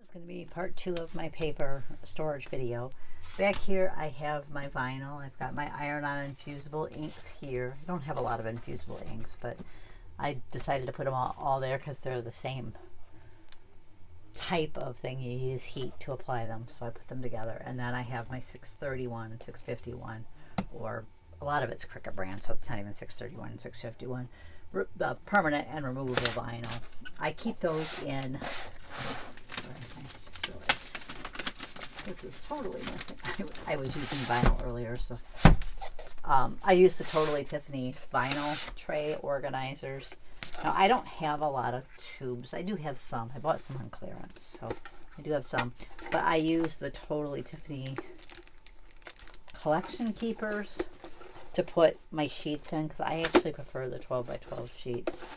It's going to be part 2 of my paper storage video. Back here I have my vinyl. I've got my iron-on infusible inks here. I don't have a lot of infusible inks, but I decided to put them all there because they're the same type of thing. You use heat to apply them, so I put them together. And then I have my 631 and 651, or a lot of it's Cricut brand, so it's not even 631 and 651. The permanent and removable vinyl. I keep those in. This is totally missing. I was using vinyl earlier, so I use the Totally Tiffany vinyl tray organizers. Now, I don't have a lot of tubes. I do have some. I bought some on clearance, so I do have some. But I use the Totally Tiffany collection keepers to put my sheets in, because I actually prefer the 12 by 12 sheets.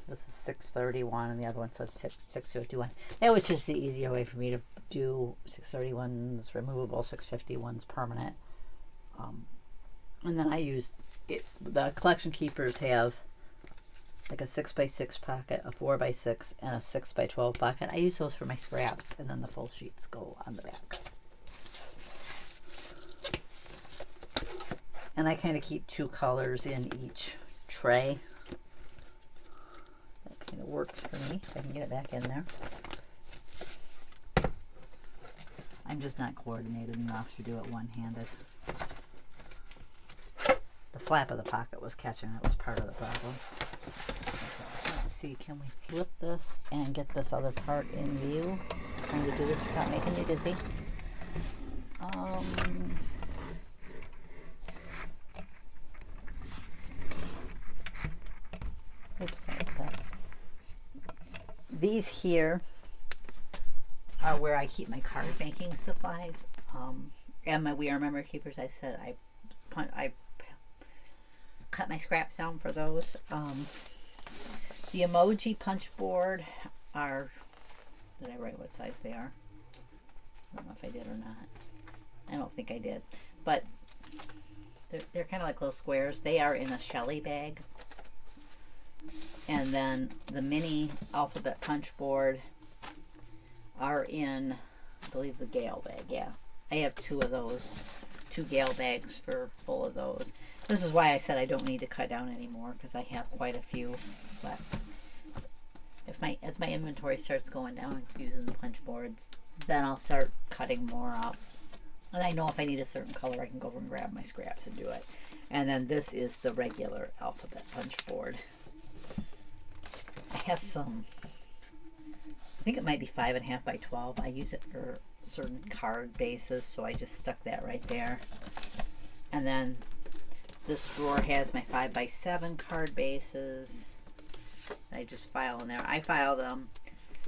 This is 631 and the other one says 651. That was just the easier way for me to do 631's removable, 651's permanent. And then I use it. The collection keepers have like a 6x6 pocket, a 4x6, and a 6x12 pocket. I use those for my scraps, and then the full sheets go on the back. And I kind of keep 2 colors in each tray. That kind of works for me, if I can get it back in there. I'm just not coordinated enough to do it one-handed. The flap of the pocket was catching. That was part of the problem. Okay, let's see, can we flip this and get this other part in view? I'm trying to do this without making me dizzy. Oops, like that. These here are where I keep my card making supplies. And my We Are Memory Keepers. I said I cut my scraps down for those. The emoji punch board are, did I write what size they are? I don't know if I did or not. I don't think I did. But they're kind of like little squares. They are in a Shelly bag. And then the mini alphabet punch board are in, I believe, the Gale bag. Yeah, I have 2 of those, 2 Gale bags full of those. This is why I said I don't need to cut down anymore, because I have quite a few. But as my inventory starts going down using the punch boards, then I'll start cutting more up. And I know if I need a certain color, I can go over and grab my scraps and do it. And then this is the regular alphabet punch board. I have some, I think it might be 5.5 by 12. I use it for certain card bases, so I just stuck that right there. And then this drawer has my 5 by 7 card bases. I just file in there. I file them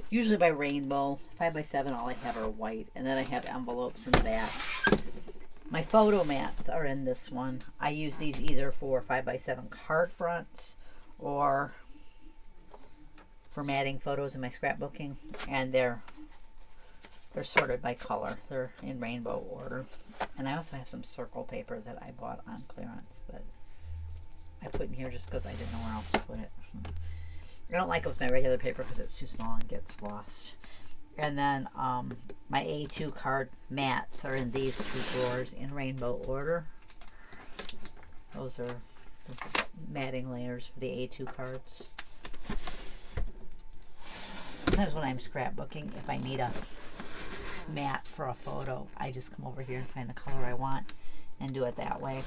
usually by rainbow. 5 by 7, all I have are white, and then I have envelopes in the back. My photo mats are in this one. I use these either for 5 by 7 card fronts or for matting photos in my scrapbooking, and they're sorted by color. They're in rainbow order. And I also have some circle paper that I bought on clearance that I put in here just because I didn't know where else to put it. I don't like it with my regular paper because it's too small and gets lost. And then my A2 card mats are in these 2 drawers in rainbow order. Those are the matting layers for the A2 cards. Sometimes when I'm scrapbooking, if I need a mat for a photo, I just come over here and find the color I want and do it that way.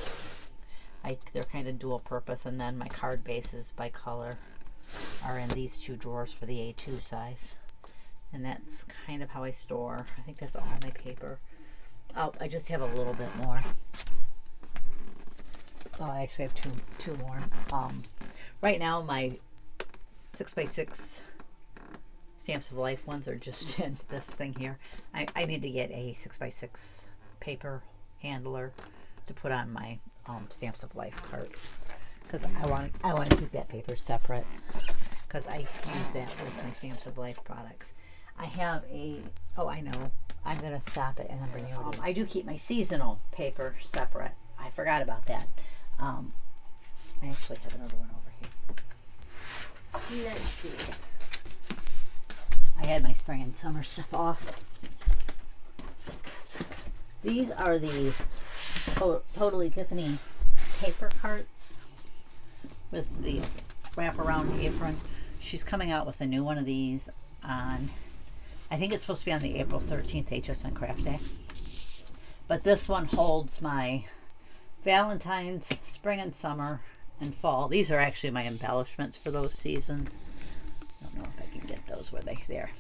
They're kind of dual purpose. And then my card bases by color are in these 2 drawers for the A2 size. And that's kind of how I store. I think that's all my paper. Oh, I just have a little bit more. Oh, I actually have two more. Right now my 6x6 Stamps of Life ones are just in this thing here. I need to get a 6x6 paper handler to put on my Stamps of Life cart, because I want to keep that paper separate, because I use that with my Stamps of Life products. I have I know, I'm going to stop it and then bring you over. I do keep my seasonal paper separate. I forgot about that. I actually have another one over here. Let's see. I I had my spring and summer stuff off. These are the Totally Tiffany paper carts with the wraparound apron. She's coming out with a new one of these on, I think it's supposed to be on the April 13th HSN Craft Day. But this one holds my Valentine's, spring and summer, and fall. These are actually my embellishments for those seasons. I don't know if I can get those where they there.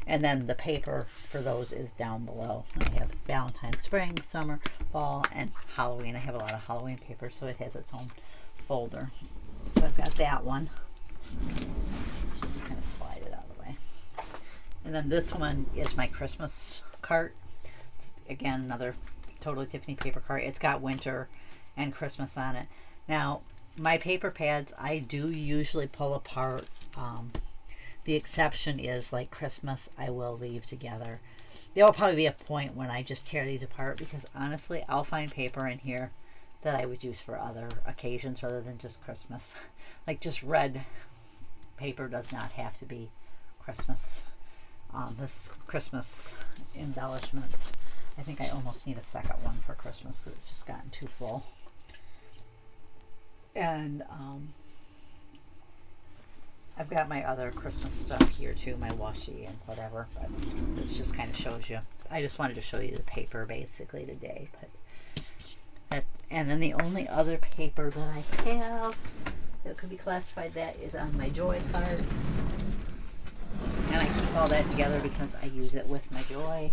And then the paper for those is down below. I have Valentine's, spring, summer, fall, and Halloween. I have a lot of Halloween paper, so it has its own folder. So I've got that one. Let's just kind of slide it out of the way. And then this one is my Christmas cart. Again, another Totally Tiffany paper cart. It's got winter and Christmas on it. Now, my paper pads, I do usually pull apart. The exception is like Christmas, I will leave together. There will probably be a point when I just tear these apart because honestly, I'll find paper in here that I would use for other occasions rather than just Christmas. Like just red paper does not have to be Christmas. This Christmas embellishments, I think I almost need a second one for Christmas because it's just gotten too full. And I've got my other Christmas stuff here too, my washi and whatever, but this just kind of shows you. I just wanted to show you the paper basically today. And then the only other paper that I have that could be classified that is on my Joy card. And I keep all that together because I use it with my Joy.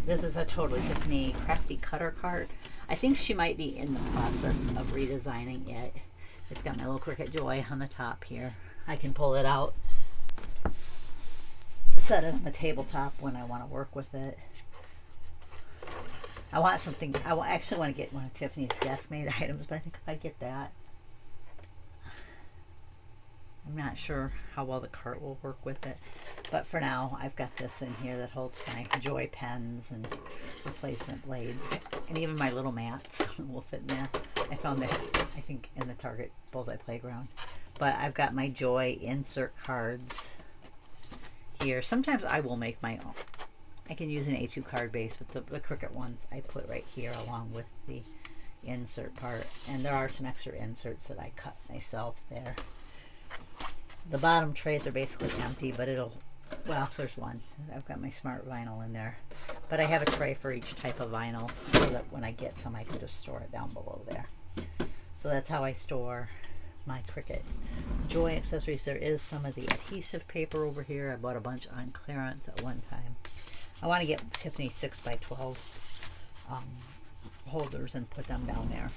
This is a Totally Tiffany Crafty Cutter card. I think she might be in the process of redesigning it. It's got my little Cricut Joy on the top here. I can pull it out, set it on the tabletop when I want to work with it. I want something, actually want to get one of Tiffany's desk made items, but I think if I get that, I'm not sure how well the cart will work with it. But for now, I've got this in here that holds my Joy pens and replacement blades. And even my little mats will fit in there. I found that, I think, in the Target Bullseye Playground. But I've got my Joy insert cards here. Sometimes I will make my own. I can use an A2 card base, but the Cricut ones I put right here along with the insert part. And there are some extra inserts that I cut myself there. The bottom trays are basically empty, but well, there's one. I've got my smart vinyl in there. But I have a tray for each type of vinyl so that when I get some, I can just store it down below there. So that's how I store my Cricut Joy accessories. There is some of the adhesive paper over here. I bought a bunch on clearance at one time. I want to get Tiffany 6x12 holders and put them down there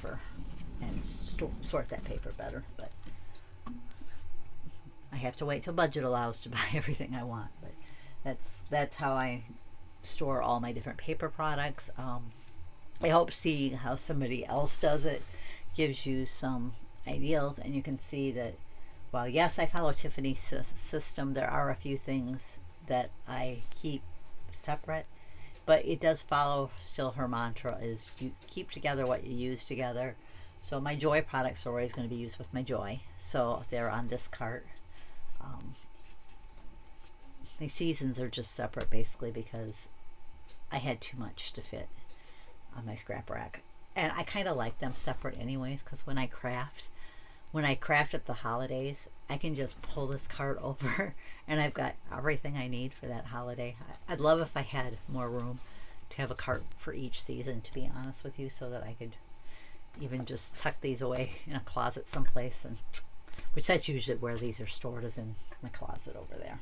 and sort that paper better. But I have to wait till budget allows to buy everything I want. But that's how I store all my different paper products. I hope seeing how somebody else does it gives you some ideals, and you can see that while yes, I follow Tiffany's system, there are a few things that I keep separate, but it does follow still her mantra is you keep together what you use together. So my Joy products are always going to be used with my Joy, so they're on this cart. My seasons are just separate basically because I had too much to fit on my scrap rack, and I kind of like them separate anyways because when I craft at the holidays, I can just pull this cart over and I've got everything I need for that holiday. I'd love if I had more room to have a cart for each season, to be honest with you, so that I could even just tuck these away in a closet someplace, and which that's usually where these are stored, is in my closet over there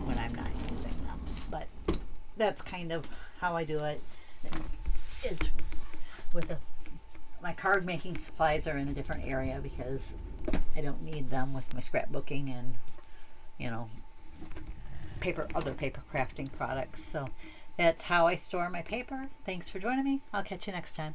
when I'm not using them. But that's kind of how I do it. It's with my card making supplies are in a different area because I don't need them with my scrapbooking and other paper crafting products. So that's how I store my paper. Thanks for joining me. I'll catch you next time.